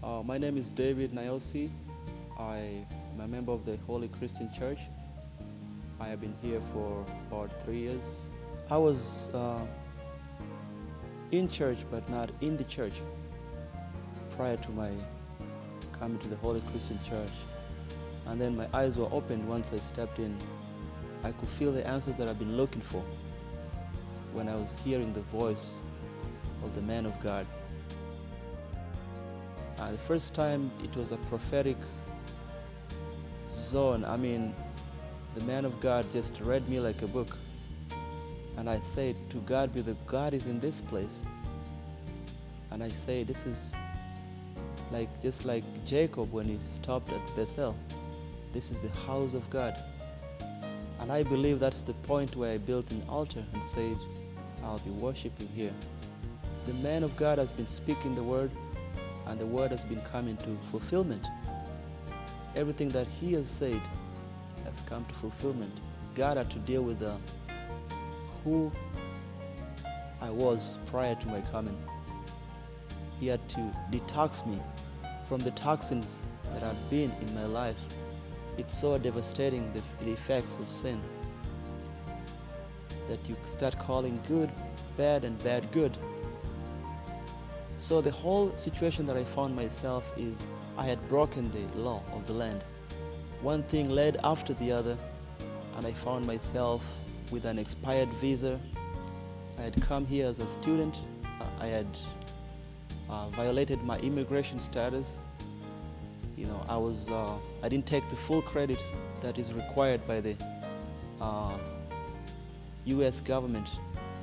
My name is David Nyaosi. I am a member of the Holy Christian Church. I have been here for about 3 years. I was in church, but not in the church prior to my coming to the Holy Christian Church. And then my eyes were opened once I stepped in. I could feel the answers that I've been looking for when I was hearing the voice of the man of God. The first time it was a prophetic zone. The man of God just read me like a book. And I said, to God be the God is in this place. And I say, this is just like Jacob when he stopped at Bethel. This is the house of God. And I believe that's the point where I built an altar and said, I'll be worshiping here. The man of God has been speaking the word, and the word has been coming to fulfillment. Everything that he has said has come to fulfillment. God had to deal with who I was prior to my coming. He had to detox me from the toxins that had been in my life. It's so devastating, the effects of sin, that you start calling good bad and bad good. So the whole situation that I found myself is I had broken the law of the land. One thing led after the other, and I found myself with an expired visa. I had come here as a student. I had violated my immigration status. I didn't take the full credits that is required by the U.S. government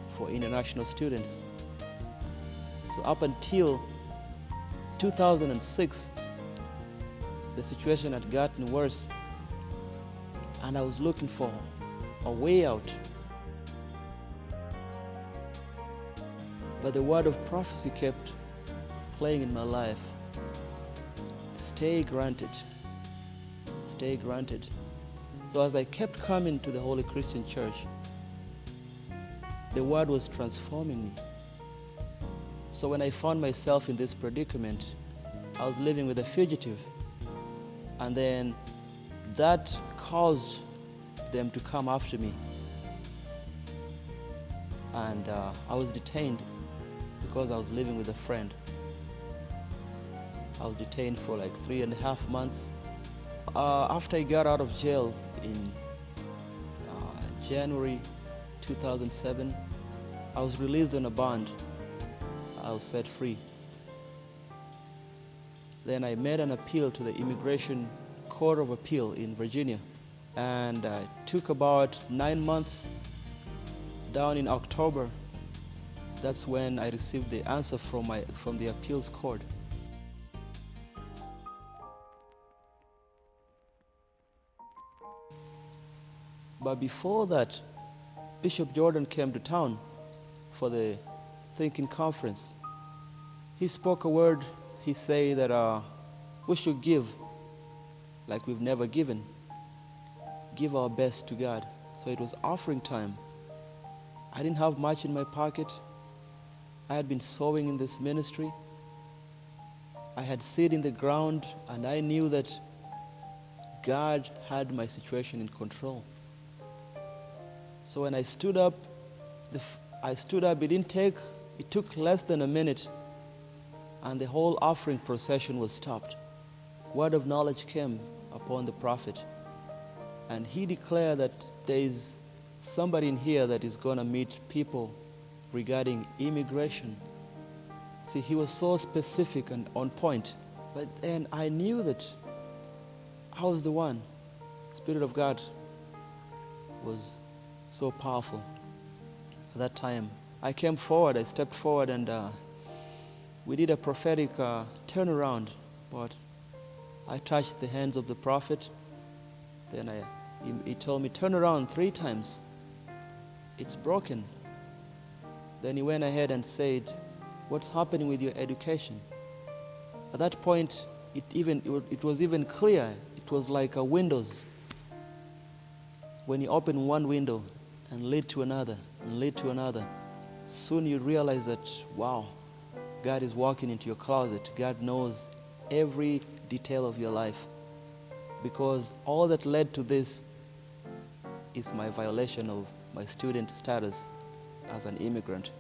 for international students. So up until 2006, the situation had gotten worse, and I was looking for a way out. But the word of prophecy kept playing in my life. Stay granted. Stay granted. So as I kept coming to the Holy Christian Church, the word was transforming me. So when I found myself in this predicament, I was living with a fugitive. And then that caused them to come after me. And I was detained because I was living with a friend. I was detained for like 3.5 months. After I got out of jail in January 2007, I was released on a bond. I was set free. Then I made an appeal to the Immigration Court of Appeal in Virginia. And it took about 9 months. Down in October, that's when I received the answer from the appeals court. But before that, Bishop Jordan came to town for the Thinking Conference. He spoke a word. He said that we should give like we've never given. Give our best to God. So it was offering time. I didn't have much in my pocket. I had been sowing in this ministry. I had seed in the ground, and I knew that God had my situation in control. So when I stood up, it took less than a minute, and the whole offering procession was stopped. Word of knowledge came upon the prophet, and he declared that there is somebody in here that is going to meet people regarding immigration. See, he was so specific and on point. But then I knew that I was the one. The Spirit of God was so powerful. At that time, I came forward, I stepped forward, and we did a prophetic turnaround. But I touched the hands of the prophet. Then he told me, turn around 3 times. It's broken. Then he went ahead and said, what's happening with your education? At that point, it was even clear. It was like a windows. When you open one window and lead to another and lead to another, soon you realize that, wow, God is walking into your closet. God knows every detail of your life, because all that led to this is my violation of my student status as an immigrant.